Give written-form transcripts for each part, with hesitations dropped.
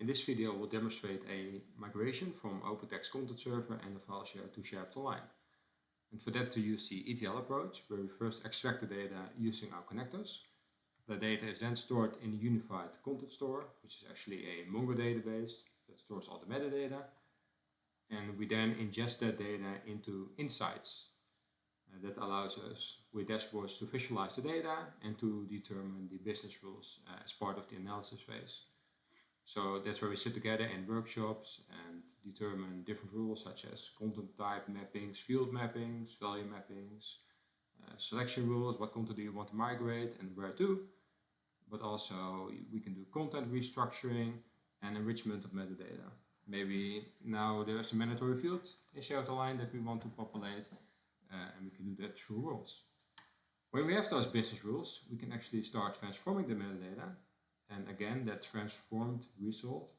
In this video we'll demonstrate a migration from OpenText Content Server and the FileShare to SharePoint Online. And for that to use the ETL approach, where we first extract the data using our connectors. The data is then stored in the unified content store, which is actually a Mongo database that stores all the metadata. And we then ingest that data into insights. That allows us with dashboards to visualize the data and to determine the business rules as part of the analysis phase. So that's where we sit together in workshops and determine different rules such as content type mappings, field mappings, value mappings, selection rules, what content do you want to migrate and where to. But also we can do content restructuring and enrichment of metadata. Maybe now there's a mandatory field in SharePoint Online that we want to populate, and we can do that through rules. When we have those business rules, we can actually start transforming the metadata. And again, that transformed result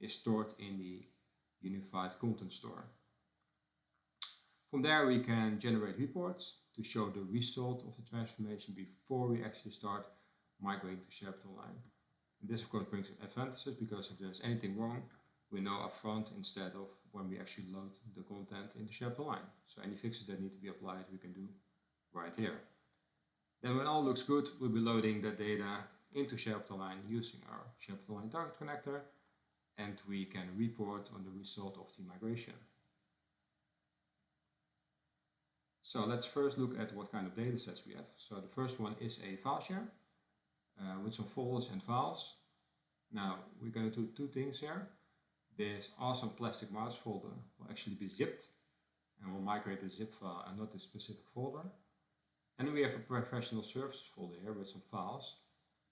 is stored in the unified content store. From there, we can generate reports to show the result of the transformation before we actually start migrating to SharePoint Online. And this, of course, brings advantages because if there's anything wrong, we know upfront instead of when we actually load the content into SharePoint Online. So any fixes that need to be applied, we can do right here. Then when all looks good, we'll be loading the data into SharePoint Online using our SharePoint Online target connector, and we can report on the result of the migration. So let's first look at what kind of data sets we have. So the first one is a FileShare with some folders and files. Now we're going to do two things here. This awesome plastic mouse folder will actually be zipped, and we'll migrate the zip file and not the specific folder. And we have a professional services folder here with some files.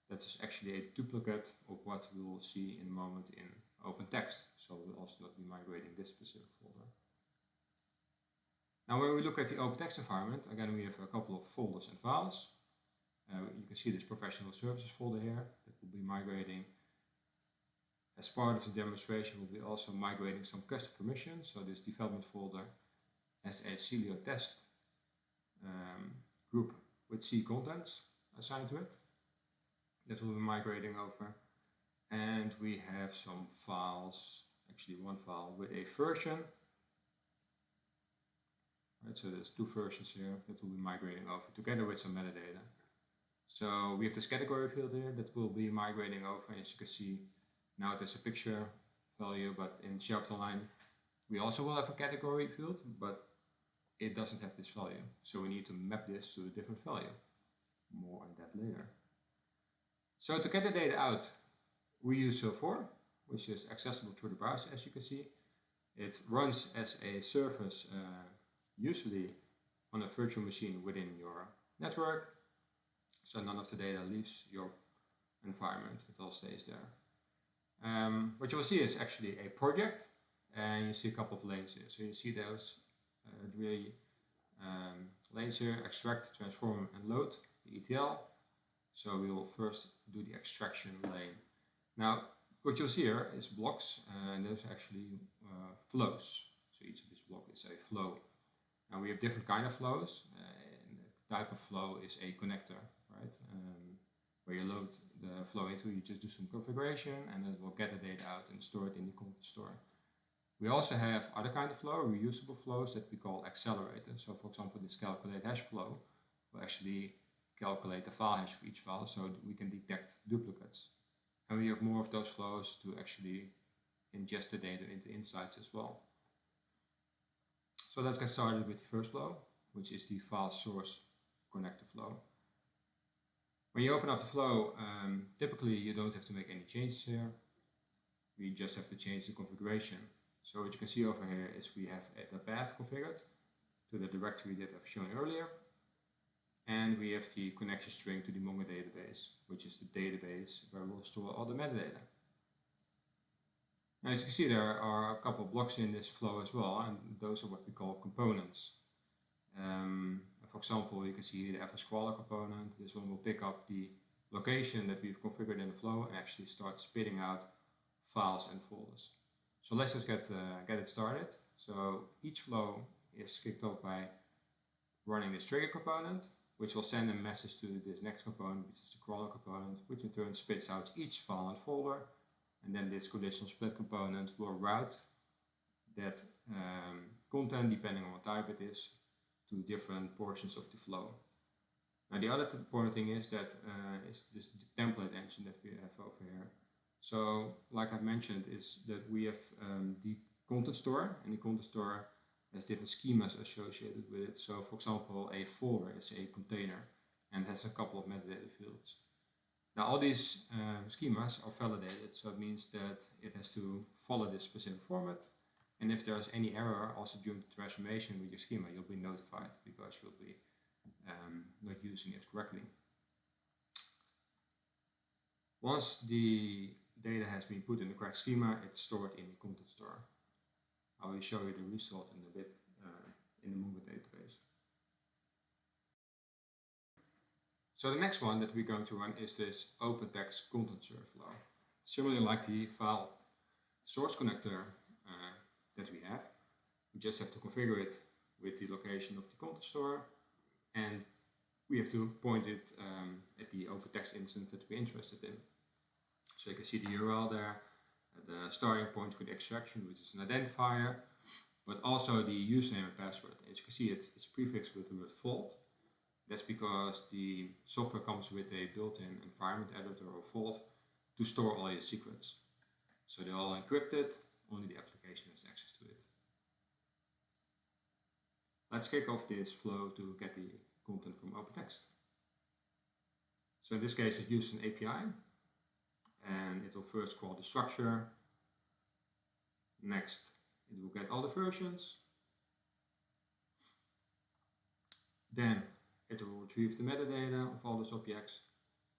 That's actually a duplicate of what we will see in a moment in OpenText. So we'll also not be migrating this specific folder. Now when we look at the OpenText environment, again we have a couple of folders and files. You can see this professional services folder here that will be migrating. As part of the demonstration, we'll be also migrating some custom permissions. So this development folder has a Xillio test group with C contents assigned to it. That we'll be migrating over. And we have some files, actually one file with a version. Right, so there's two versions here that we'll be migrating over together with some metadata. So we have this category field here that we'll be migrating over. As you can see, now there's a picture value, but in SharePoint Online we also will have a category field, but it doesn't have this value. So we need to map this to a different value. More on that later. So to get the data out, we use Xillio, which is accessible through the browser, as you can see. It runs as a service, usually on a virtual machine within your network. So none of the data leaves your environment, it all stays there. What you will see is actually a project, and you see a couple of lanes here. So you see those lanes here: extract, transform, and load, the ETL. So we will first do the extraction lane. Now, what you'll see here is blocks, and there's actually flows. So each of these blocks is a flow. Now we have different kind of flows. And the type of flow is a connector, right? Where you load the flow into, you just do some configuration, and it will get the data out and store it in the content store. We also have other kind of flow, reusable flows that we call accelerators. So for example, this calculate hash flow will actually calculate the file hash of each file so that we can detect duplicates. And we have more of those flows to actually ingest the data into insights as well. So let's get started with the first flow, which is the file source connector flow. When you open up the flow, typically you don't have to make any changes here. We just have to change the configuration. So what you can see over here is we have the path configured to the directory that I've shown earlier. And we have the connection string to the Mongo database, which is the database where we'll store all the metadata. Now as you can see, there are a couple of blocks in this flow as well, and those are what we call components. For example, you can see the fscrawler component. This one will pick up the location that we've configured in the flow and actually start spitting out files and folders. So let's just get it started. So each flow is kicked off by running this trigger component, which will send a message to this next component, which is the crawler component, which in turn spits out each file and folder and then this conditional split component will route that content, depending on what type it is, to different portions of the flow. Now the other important thing is that is this template engine that we have over here. So like I've mentioned, is that we have the content store, and the content store has different schemas associated with it. So for example, a folder is a container and has a couple of metadata fields. Now all these schemas are validated, so it means that it has to follow this specific format, and if there's any error also during the transformation with your schema, you'll be notified because you'll be not using it correctly. Once the data has been put in the correct schema, it's stored in the content store. I will show you the result in a bit in the Mongo database. So the next one that we're going to run is this OpenText Content Server flow. Similarly like the file source connector that we have, we just have to configure it with the location of the content store, and we have to point it at the OpenText instance that we're interested in. So you can see the URL there, the starting point for the extraction, which is an identifier, but also the username and password. As you can see, it's prefixed with the word vault. That's because the software comes with a built-in environment editor or vault to store all your secrets. So they're all encrypted, only the application has access to it. Let's kick off this flow to get the content from OpenText. So in this case, it uses an API, and it will first call the structure. Next, it will get all the versions. Then it will retrieve the metadata of all those objects.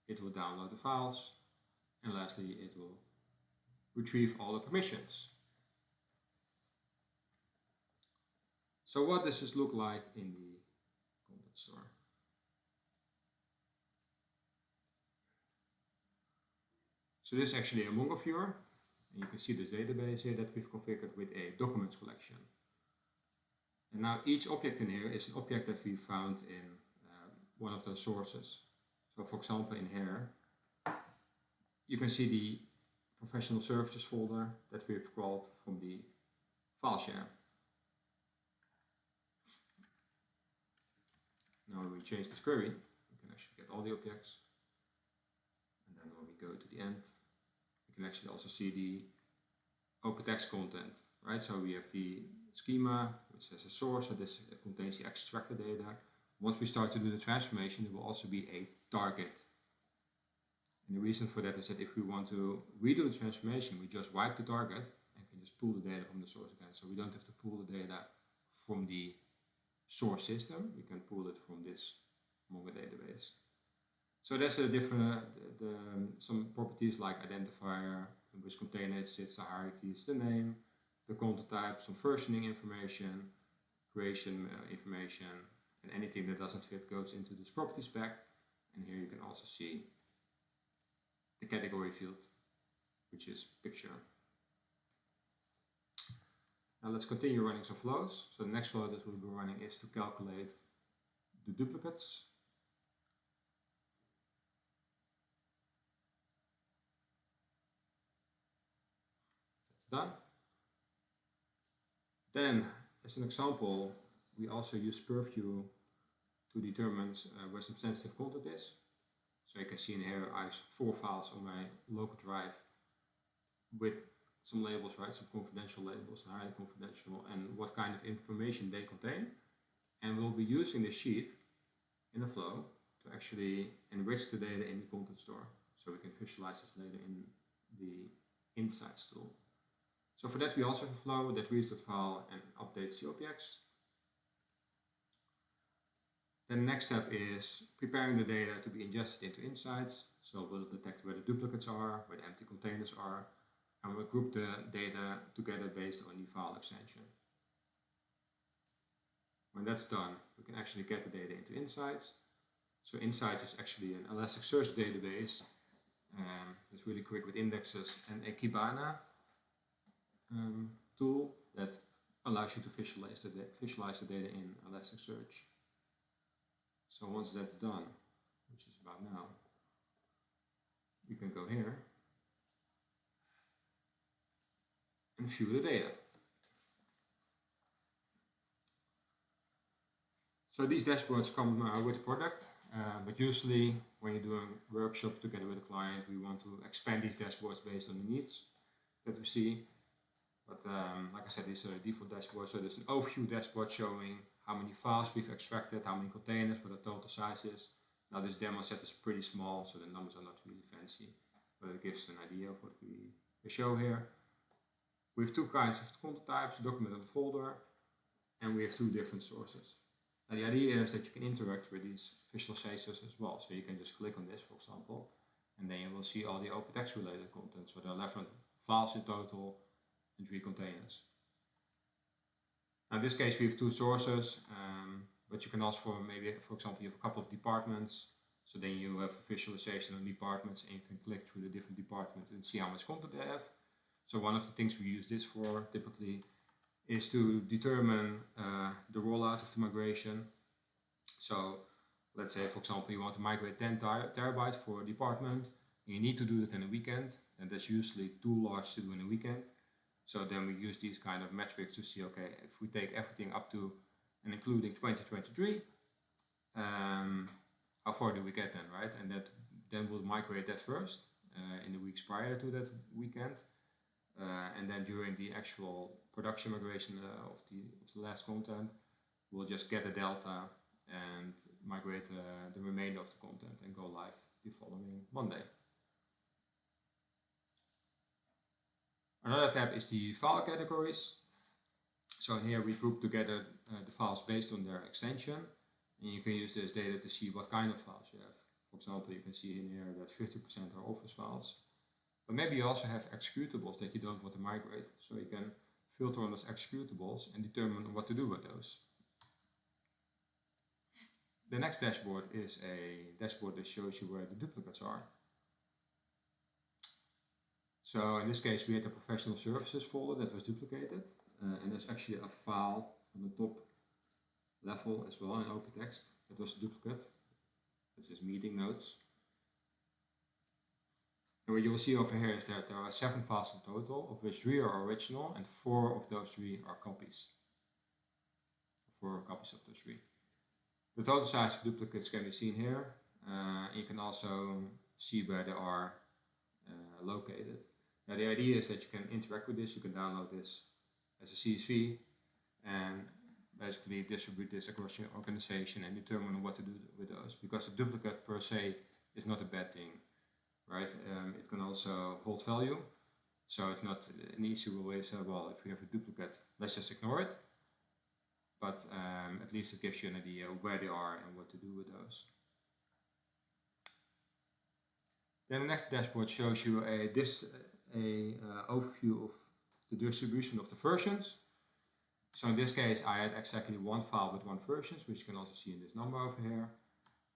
It will download the files. And lastly, it will retrieve all the permissions. So what does this look like in the content store? So this is actually a Mongo viewer, and you can see this database here that we've configured with a documents collection. And now each object in here is an object that we found in one of those sources. So for example, in here, you can see the professional services folder that we've called from the FileShare. Now when we change this query, we can actually get all the objects. And then when we go to the end, we can actually also see the OpenText content, right? So we have the schema, which has a source, so this contains the extracted data. Once we start to do the transformation, there will also be a target. And the reason for that is that if we want to redo the transformation, we just wipe the target and can just pull the data from the source again. So we don't have to pull the data from the source system, we can pull it from this Mongo database. So there's a different, some properties like identifier, in which container it sits, the hierarchy is the name, the content type, some versioning information, creation information, and anything that doesn't fit goes into this properties pack. And here you can also see the category field, which is picture. Now let's continue running some flows. So the next flow that we'll be running is to calculate the duplicates. That's done. Then, as an example, we also use Purview to determine where some sensitive content is. So you can see in here I have 4 files on my local drive with some labels, right? Some confidential labels, highly confidential, and what kind of information they contain. And we'll be using this sheet in a flow to actually enrich the data in the content store. So we can visualize this later in the Insights tool. So for that we also have a flow that reads that file and updates the objects. Then the next step is preparing the data to be ingested into Insights. So we'll detect where the duplicates are, where the empty containers are, and we'll group the data together based on the file extension. When that's done, we can actually get the data into Insights. So Insights is actually an Elasticsearch database. It's really quick with indexes and a Kibana tool that allows you to visualize the data in Elasticsearch. So once that's done, which is about now, we can go here and view the data. So these dashboards come with the product, but usually when you're doing workshops together with a client, we want to expand these dashboards based on the needs that we see. But like I said, these are the default dashboards. So there's an overview dashboard showing how many files we've extracted, how many containers, what the total size is. Now this demo set is pretty small, so the numbers are not really fancy, but it gives an idea of what we show here. We have two kinds of content types, document and folder, and we have two different sources. Now the idea is that you can interact with these visualizations as well. So you can just click on this, for example, and then you will see all the OpenText related content. So there are 11 files in total and 3 containers. Now in this case we have two sources, but you can ask for maybe, for example, you have a couple of departments. So then you have a visualization on departments and you can click through the different departments and see how much content they have. So one of the things we use this for typically is to determine the rollout of the migration. So let's say, for example, you want to migrate 10 terabytes for a department. You need to do it in a weekend, and that's usually too large to do in a weekend. So then we use these kind of metrics to see, okay, if we take everything up to and including 2023, how far do we get then, right? And then we'll migrate that first in the weeks prior to that weekend. And then during the actual production migration of the last content, we'll just get the delta and migrate the remainder of the content and go live the following Monday. Another tab is the file categories. So in here we group together the files based on their extension, and you can use this data to see what kind of files you have. For example, you can see in here that 50% are Office files. But maybe you also have executables that you don't want to migrate, so you can filter on those executables and determine what to do with those. The next dashboard is a dashboard that shows you where the duplicates are. So in this case we had a professional services folder that was duplicated, and there's actually a file on the top level as well in OpenText that was a duplicate. This is meeting notes. And what you will see over here is that there are 7 files in total, of which 3 are original and 4 of those 3 are copies. 4 copies of those 3. The total size of duplicates can be seen here. You can also see where they are located. Now the idea is that you can interact with this. You can download this as a CSV and basically distribute this across your organization and determine what to do with those. Because a duplicate per se is not a bad thing. Right? It can also hold value, so it's not an issue always. Well, if you have a duplicate, let's just ignore it. But at least it gives you an idea of where they are and what to do with those. Then the next dashboard shows you a overview of the distribution of the versions. So in this case, I had exactly 1 file with 1 version, which you can also see in this number over here.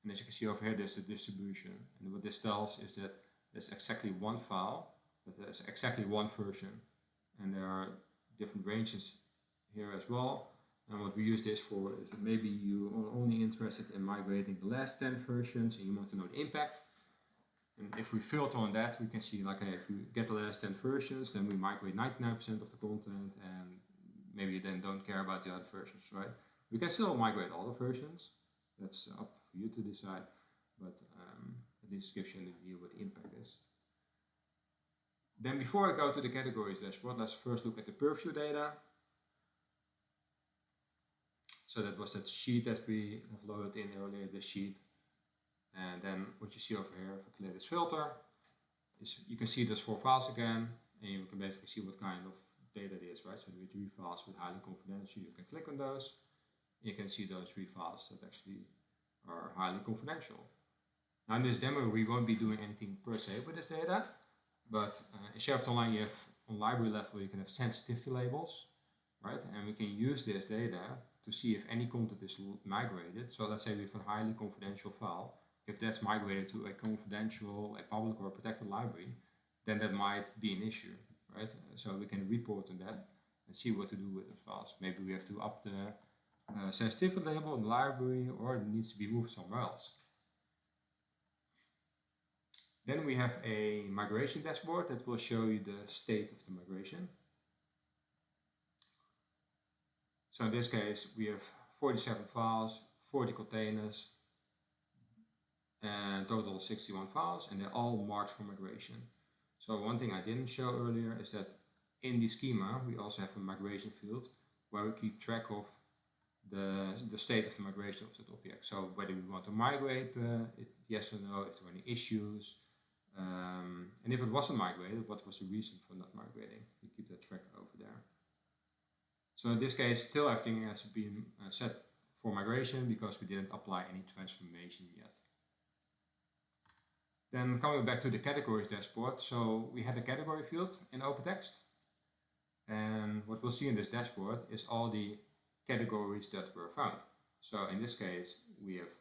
And as you can see over here, there's the distribution. And what this tells is that there's exactly 1 file, that there's exactly 1 version. And there are different ranges here as well. And what we use this for is that maybe you are only interested in migrating the last 10 versions and you want to know the impact. And if we filter on that, we can see like, hey, if we get the last 10 versions, then we migrate 99% of the content, and maybe you then don't care about the other versions, right? We can still migrate all the versions. That's up for you to decide, but at least gives you an idea what the impact is. Then before I go to the categories dashboard, let's first look at the purview data. So that was that sheet that we have loaded in earlier, this sheet. And then what you see over here, if I clear this filter, is you can see those 4 files again, and you can basically see what kind of data it is, right? So there are 3 files with highly confidential, you can click on those. You can see those 3 files that actually are highly confidential. Now in this demo we won't be doing anything per se with this data, but in SharePoint Online you have, on library level, you can have sensitivity labels, right? And we can use this data to see if any content is migrated. So let's say we have a highly confidential file. If that's migrated to a confidential, a public or a protected library, then that might be an issue, right? So we can report on that and see what to do with those files. Maybe we have to up the sensitivity label in the library, or it needs to be moved somewhere else. Then we have a migration dashboard that will show you the state of the migration. So in this case, we have 47 files, 40 containers, and total 61 files, and they're all marked for migration. So one thing I didn't show earlier is that in the schema, we also have a migration field where we keep track of the state of the migration of that object. So whether we want to migrate it, yes or no, if there are any issues, and if it wasn't migrated, what was the reason for not migrating? We keep that track over there. So in this case, still everything has been set for migration because we didn't apply any transformation yet. Then coming back to the categories dashboard, so we had a category field in OpenText, and what we'll see in this dashboard is all the categories that were found. So in this case, we have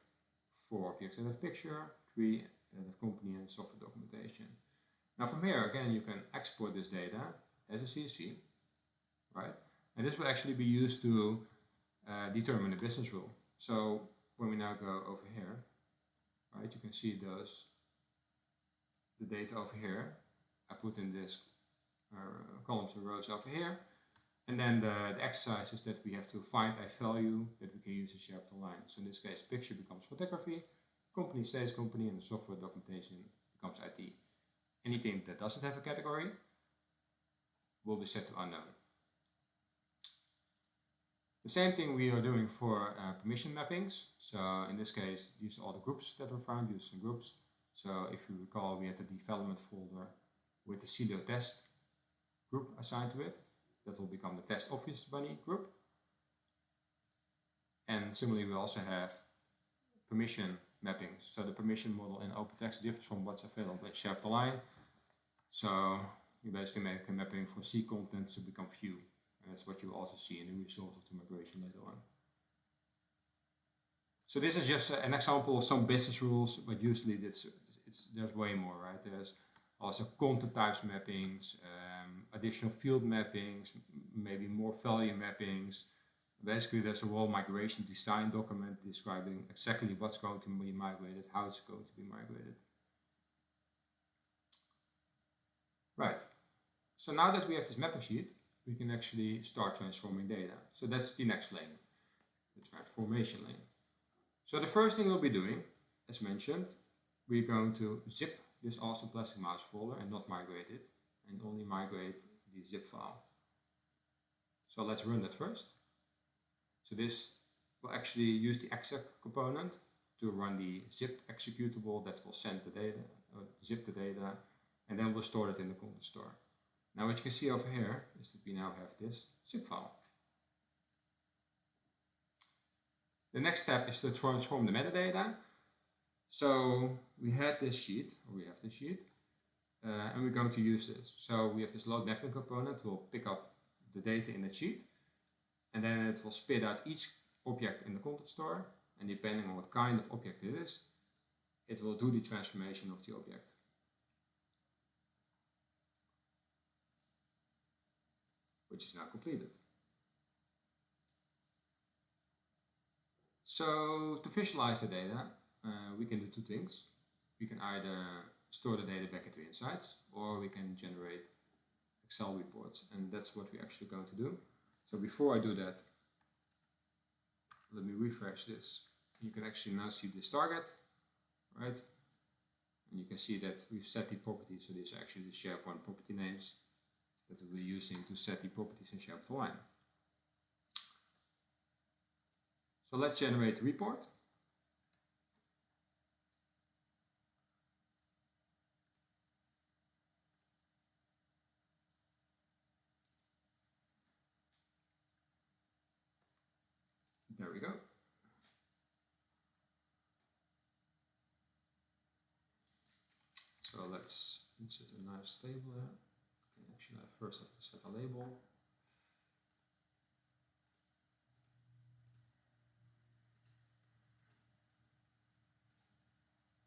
4 objects that have picture, 3 that have company and software documentation. Now from here, again, you can export this data as a CSV, right? And this will actually be used to determine the business rule. So when we now go over here, right, you can see the data over here. I put in this columns and rows over here. And then the exercise is that we have to find a value that we can use in SharePoint Online. So in this case, picture becomes photography, company stays company, and the software documentation becomes IT. Anything that doesn't have a category will be set to unknown. The same thing we are doing for permission mappings. So in this case, these are all the groups that were found, used in groups. So if you recall, we had the development folder with the Xillio test group assigned to it. That will become the test office bunny group. And similarly, we also have permission mappings. So the permission model in OpenText differs from what's available in SharePoint Online. So you basically make a mapping for C content to become view. And that's what you also see in the result of the migration later on. So this is just an example of some business rules, but usually there's way more, right? There's also content types mappings, additional field mappings, maybe more value mappings. Basically, there's a whole migration design document describing exactly what's going to be migrated, how it's going to be migrated. Right. So now that we have this mapping sheet, we can actually start transforming data. So that's the next lane, the transformation lane. So the first thing we'll be doing, as mentioned, we're going to zip this awesome plastic mouse folder and not migrate it, and only migrate the zip file. So let's run that first. So this will actually use the exec component to run the zip executable that will send the data, or zip the data, and then we'll store it in the content store. Now what you can see over here is that we now have this zip file. The next step is to transform the metadata. So we had this sheet, or we have this sheet, and we're going to use this. So we have this load mapping component that will pick up the data in the sheet, and then it will spit out each object in the content store, and depending on what kind of object it is, it will do the transformation of the object. Which is now completed. So to visualize the data, we can do 2 things. We can either store the data back into Insights, or we can generate Excel reports, and that's what we're actually going to do. So before I do that, let me refresh this. You can actually now see this target, right? And you can see that we've set the properties, so these are actually the SharePoint property names that we'll be using to set the properties in SharePoint Online. So let's generate a report. There we go. So let's insert a nice table there. Okay, actually, I first have to set a label.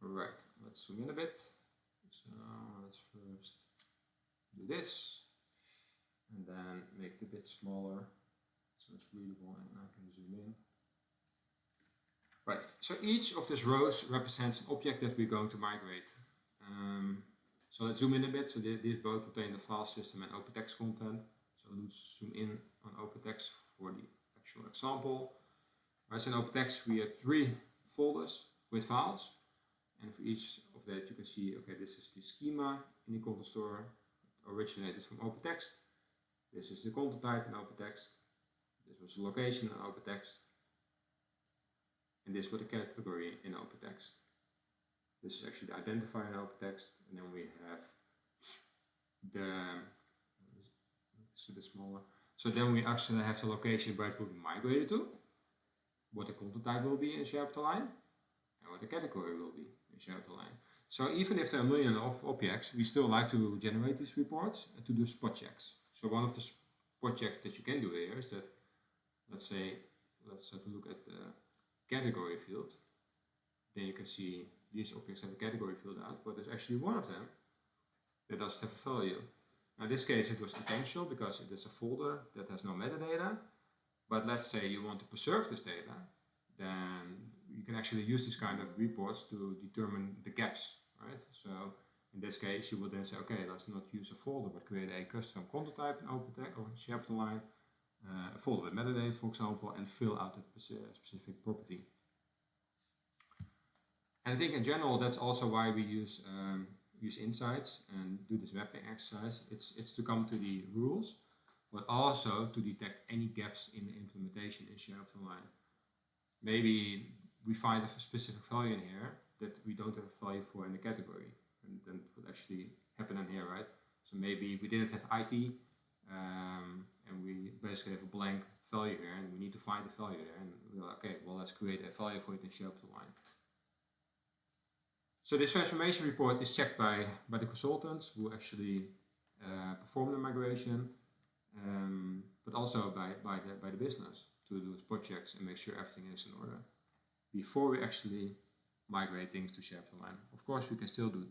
Right, let's zoom in a bit. So let's first do this, and then make it a bit smaller so it's readable and I can zoom in. Right, so each of these rows represents an object that we're going to migrate. So let's zoom in a bit. So these both contain the file system and OpenText content. So let's zoom in on OpenText for the actual example. Right, so in OpenText we have 3 folders with files, and for each of that you can see, okay, this is the schema in the content store, it originated from OpenText. This is the content type in OpenText. This was the location in OpenText. And this was the category in OpenText. This is actually the identifier in OpenText. And then we have the, it's a bit smaller. So then we actually have the location where it will be migrated to, what the content type will be in SharePoint Online, and what the category will be in SharePoint Online. So even if there are a million of objects, we still like to generate these reports and to do spot checks. So one of the spot checks that you can do here is that, let's have a look at the category field. Then you can see these objects have a category field out, but there's actually one of them that doesn't have a value. Now in this case it was intentional because it is a folder that has no metadata. But let's say you want to preserve this data, then you can actually use this kind of reports to determine the gaps, right? So in this case, you would then say, okay, let's not use a folder, but create a custom content type in OpenText or SharePoint Online, a folder with metadata, for example, and fill out a specific property. And I think in general, that's also why we use insights and do this mapping exercise. It's to come to the rules, but also to detect any gaps in the implementation in SharePoint Online. Maybe we find a specific value in here that we don't have a value for in the category, and then it would actually happen in here, right? So maybe we didn't have IT, and we basically have a blank value here, and we need to find the value there, and we're like, okay, well, let's create a value for it in SharePoint Online. So this transformation report is checked by the consultants who actually perform the migration, but also by the business to do spot checks and make sure everything is in order before we actually migrate things to SharePoint Online. Of course, we can still do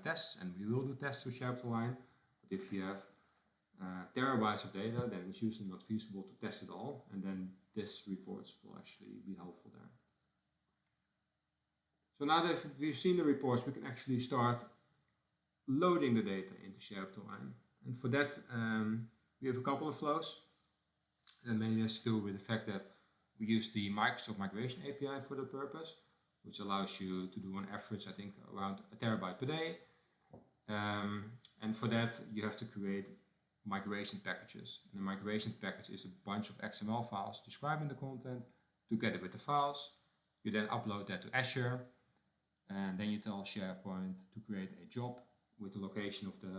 tests, and we will do tests to SharePoint Online, but if you have terabytes of data, then it's usually not feasible to test it all, and then this reports will actually be helpful there. So now that we've seen the reports, we can actually start loading the data into SharePoint Online. And for that, we have a couple of flows. That mainly has to do with the fact that we use the Microsoft Migration API for the purpose, which allows you to do on average, I think, around a terabyte per day. And for that, you have to create migration packages. And the migration package is a bunch of XML files describing the content together with the files. You then upload that to Azure, and then you tell SharePoint to create a job with the location of the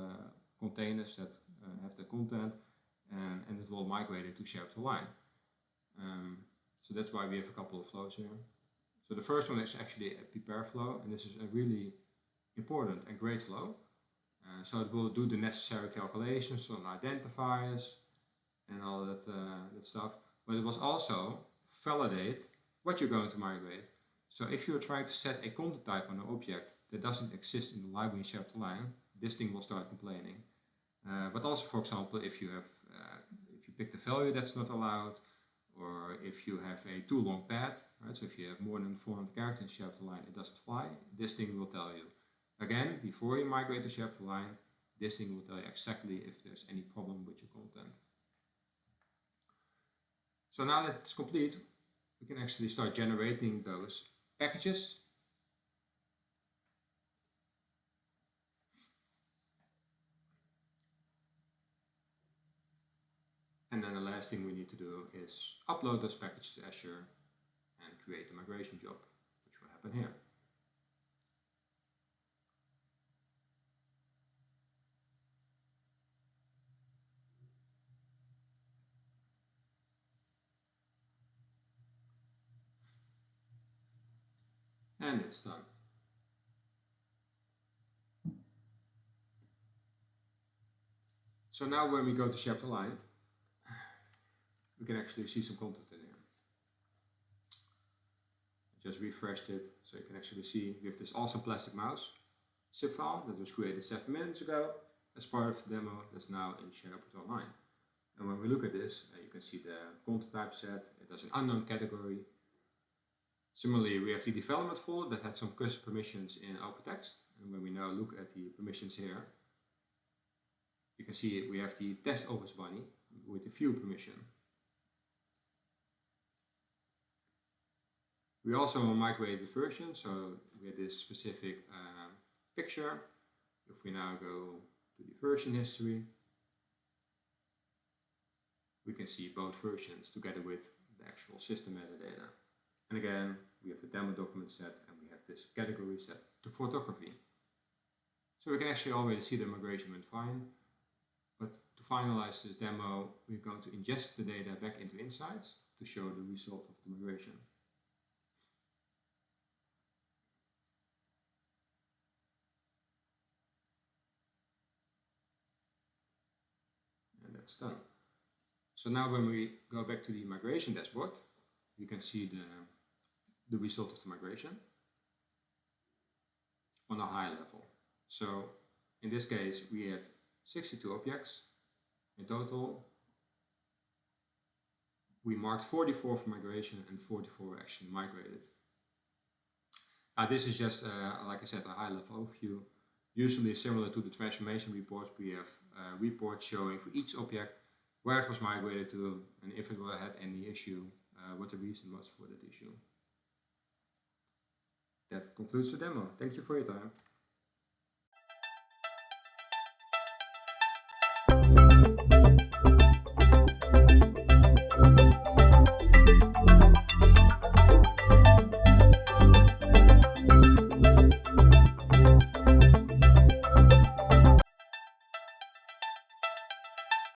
containers that have the content, and it will migrate it to SharePoint Online. So that's why we have a couple of flows here. So the first one is actually a prepare flow, and this is a really important and great flow. So it will do the necessary calculations on identifiers and all that stuff, but it will also validate what you're going to migrate. So if you're trying to set a content type on an object that doesn't exist in the library in SharePoint Online, this thing will start complaining. But also, for example, if you pick the value that's not allowed, or if you have a too long path, right? So if you have more than 400 characters in SharePoint Online, it doesn't fly. This thing will tell you. Again, before you migrate to SharePoint Online, this thing will tell you exactly if there's any problem with your content. So now that it's complete, we can actually start generating those packages. And then the last thing we need to do is upload those packages to Azure and create the migration job, which will happen here. And it's done. So now when we go to SharePoint Online, we can actually see some content in here. I just refreshed it, so you can actually see we have this awesome plastic mouse zip file that was created 7 minutes ago as part of the demo that's now in SharePoint Online. And when we look at this, you can see the content type set. It has an unknown category. Similarly, we have the development folder that had some custom permissions in OpenText. And when we now look at the permissions here, you can see we have the test office bunny with the view permission. We also migrated the version, so we had this specific picture. If we now go to the version history, we can see both versions together with the actual system metadata. And again, we have the demo document set and we have this category set to photography. So we can actually already see the migration went fine. But to finalize this demo, we're going to ingest the data back into Insights to show the result of the migration. And that's done. So now when we go back to the migration dashboard, you can see the result of the migration on a high level. So in this case, we had 62 objects in total. We marked 44 for migration and 44 were actually migrated. Now this is just, like I said, a high-level overview. Usually similar to the transformation report, we have reports showing for each object where it was migrated to and if it had any issue, what the reason was for that issue. That concludes the demo. Thank you for your time.